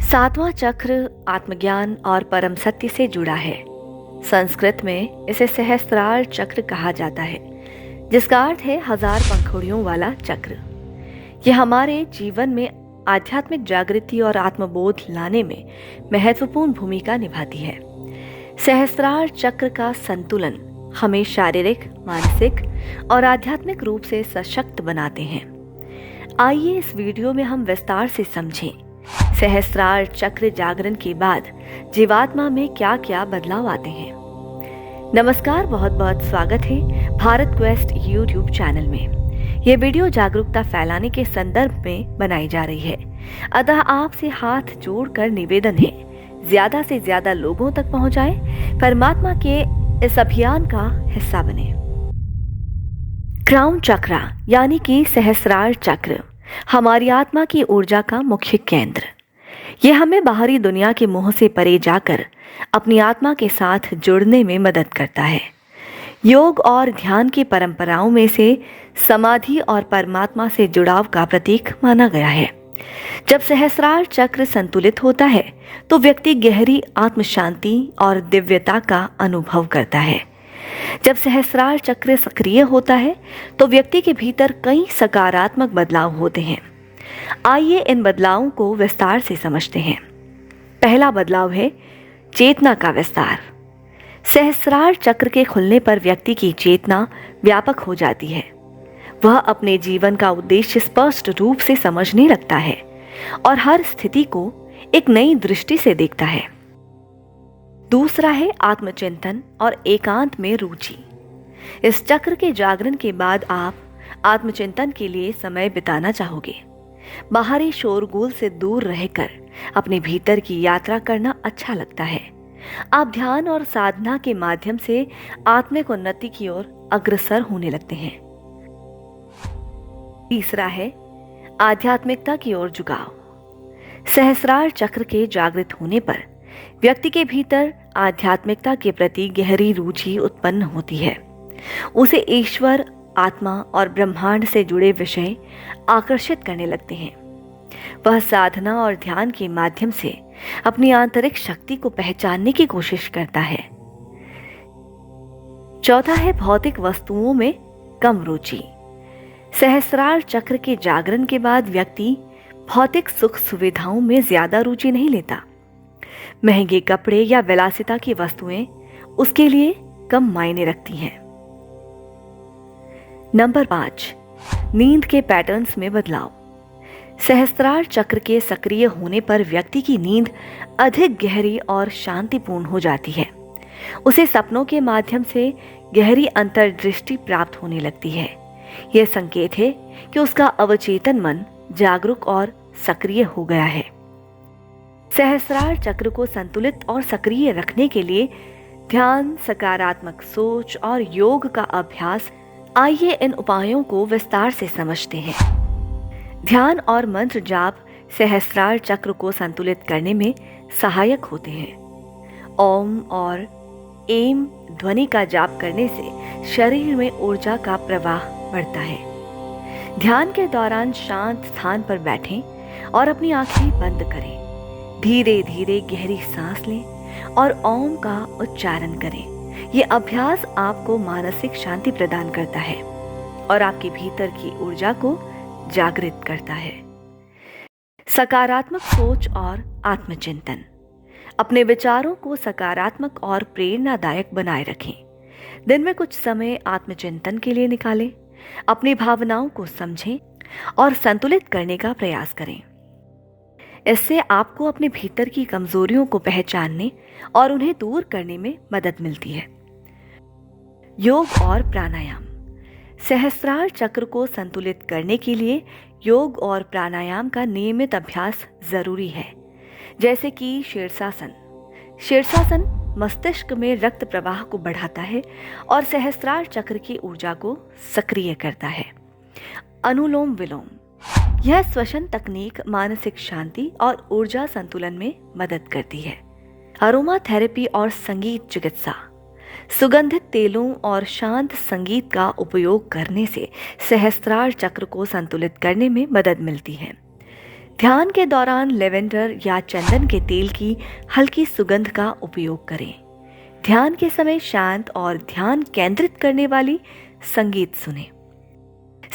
सातवां चक्र आत्मज्ञान और परम सत्य से जुड़ा है। संस्कृत में इसे सहस्त्रार चक्र कहा जाता है, जिसका अर्थ है 1000 पंखुड़ियों वाला चक्र। यह हमारे जीवन में आध्यात्मिक जागृति और आत्मबोध लाने में महत्वपूर्ण भूमिका निभाती है। सहस्त्रार चक्र का संतुलन हमें शारीरिक, मानसिक और आध्यात्मिक रूप से सशक्त बनाते हैं। आइए इस वीडियो में हम विस्तार से समझें सहस्त्रार चक्र जागरण के बाद जीवात्मा में क्या क्या बदलाव आते हैं। नमस्कार, बहुत बहुत स्वागत है भारत क्वेस्ट यूट्यूब चैनल में। ये वीडियो जागरूकता फैलाने के संदर्भ में बनाई जा रही है, अतः आपसे हाथ जोड़कर निवेदन है ज्यादा से ज्यादा लोगों तक पहुंचाए, परमात्मा के इस अभियान का हिस्सा बने। क्राउन चक्र यानी कि सहस्त्रार चक्र हमारी आत्मा की ऊर्जा का मुख्य केंद्र। यह हमें बाहरी दुनिया के मोह से परे जाकर अपनी आत्मा के साथ जुड़ने में मदद करता है। योग और ध्यान की परंपराओं में से समाधि और परमात्मा से जुड़ाव का प्रतीक माना गया है। जब सहस्त्रार चक्र संतुलित होता है तो व्यक्ति गहरी आत्म शांति और दिव्यता का अनुभव करता है। जब सहस्त्रार चक्र सक्रिय होता है तो व्यक्ति के भीतर कई सकारात्मक बदलाव होते हैं। आइए इन बदलावों को विस्तार से समझते हैं। पहला बदलाव है चेतना का विस्तार। सहस्त्रार चक्र के खुलने पर व्यक्ति की चेतना व्यापक हो जाती है। वह अपने जीवन का उद्देश्य स्पष्ट रूप से समझने लगता है और हर स्थिति को एक नई दृष्टि से देखता है। दूसरा है आत्मचिंतन और एकांत में रुचि। इस चक्र के जागरण के बाद आप आत्मचिंतन के लिए समय बिताना चाहोगे। बाहरी शोरगुल से दूर रहकर अपने भीतर की यात्रा करना अच्छा लगता है। आप ध्यान और साधना के माध्यम से आत्मिक उन्नति की ओर अग्रसर होने लगते हैं। तीसरा है आध्यात्मिकता की ओर झुकाव। सहस्त्रार चक्र के जागृत होने पर व्यक्ति के भीतर आध्यात्मिकता के प्रति गहरी रुचि उत्पन्न होती है। उसे ईश्वर, आत्मा और ब्रह्मांड से जुड़े विषय आकर्षित करने लगते हैं। वह साधना और ध्यान के माध्यम से अपनी आंतरिक शक्ति को पहचानने की कोशिश करता है। चौथा है भौतिक वस्तुओं में कम रुचि। सहस्त्रार चक्र के जागरण के बाद व्यक्ति भौतिक सुख सुविधाओं में ज्यादा रुचि नहीं लेता। महंगे कपड़े या विलासिता की वस्तुएं उसके लिए कम मायने रखती हैं। नंबर 5, नींद के पैटर्न्स में बदलाव। सहस्त्रार चक्र के सक्रिय होने पर व्यक्ति की नींद अधिक गहरी और शांतिपूर्ण हो जाती है। उसे सपनों के माध्यम से गहरी अंतर्दृष्टि प्राप्त होने लगती है। यह संकेत है कि उसका अवचेतन मन जागरूक और सक्रिय हो गया है। सहस्त्रार चक्र को संतुलित और सक्रिय रखने के लिए ध्यान, सकारात्मक सोच और योग का अभ्यास। आइए इन उपायों को विस्तार से समझते हैं। ध्यान और मंत्र जाप सहस्त्रार चक्र को संतुलित करने में सहायक होते हैं। ओम और एम ध्वनि का जाप करने से शरीर में ऊर्जा का प्रवाह बढ़ता है। ध्यान के दौरान शांत स्थान पर बैठें और अपनी आंखें बंद करें। धीरे धीरे गहरी सांस लें और ओम का उच्चारण करें। यह अभ्यास आपको मानसिक शांति प्रदान करता है और आपके भीतर की ऊर्जा को जागृत करता है। सकारात्मक सोच और आत्मचिंतन। अपने विचारों को सकारात्मक और प्रेरणादायक बनाए रखें। दिन में कुछ समय आत्मचिंतन के लिए निकालें। अपनी भावनाओं को समझें और संतुलित करने का प्रयास करें। इससे आपको अपने भीतर की कमजोरियों को पहचानने और उन्हें दूर करने में मदद मिलती है। योग और प्राणायाम। सहस्त्रार चक्र को संतुलित करने के लिए योग और प्राणायाम का नियमित अभ्यास जरूरी है, जैसे कि शीर्षासन। शीर्षासन मस्तिष्क में रक्त प्रवाह को बढ़ाता है और सहस्त्रार चक्र की ऊर्जा को सक्रिय करता है। अनुलोम विलोम। यह श्वसन तकनीक मानसिक शांति और ऊर्जा संतुलन में मदद करती है। अरोमा थेरेपी और संगीत चिकित्सा। सुगंधित तेलों और शांत संगीत का उपयोग करने से सहस्त्रार चक्र को संतुलित करने में मदद मिलती है। ध्यान के दौरान लेवेंडर या चंदन के तेल की हल्की सुगंध का उपयोग करें। ध्यान के समय शांत और ध्यान केंद्रित करने वाली संगीत सुने।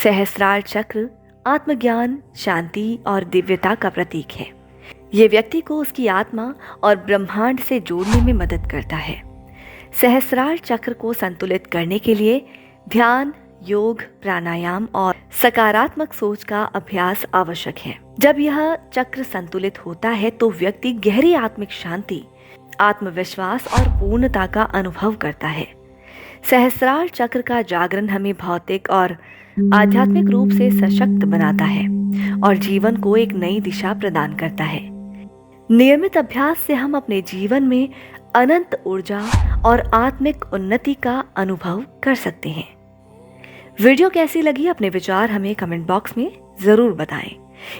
सहस्रार चक्र आत्मज्ञान, शांति और दिव्यता का प्रतीक है। ये व्यक्ति को उसकी आत्मा और ब्रह्मांड से जोड़ने में मदद करता है। सहस्रार चक्र को संतुलित करने के लिए ध्यान, योग, प्राणायाम और सकारात्मक सोच का अभ्यास आवश्यक है। जब यह चक्र संतुलित होता है तो व्यक्ति गहरी आत्मिक शांति, आत्मविश्वास और पूर्णता का अनुभव करता है। सहस्रार चक्र का जागरण हमें भौतिक और आध्यात्मिक रूप से सशक्त बनाता है और जीवन को एक नई दिशा प्रदान करता है। नियमित अभ्यास से हम अपने जीवन में अनंत ऊर्जा और आत्मिक उन्नति का अनुभव कर सकते हैं। वीडियो कैसी लगी, अपने विचार हमें कमेंट बॉक्स में जरूर बताएं।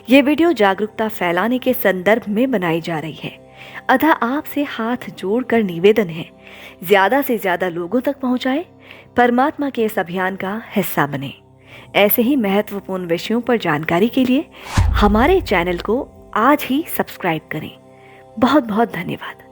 ये वीडियो जागरूकता फैलाने के संदर्भ में बनाई जा रही है, अतः आपसे हाथ जोड़कर निवेदन है, ज्यादा से ज्यादा लोगों तक पहुंचाएं, परमात्मा के इस अभियान का हिस्सा बने। ऐसे ही महत्वपूर्ण विषयों पर जानकारी के लिए हमारे चैनल को आज ही सब्सक्राइब करें। बहुत बहुत धन्यवाद।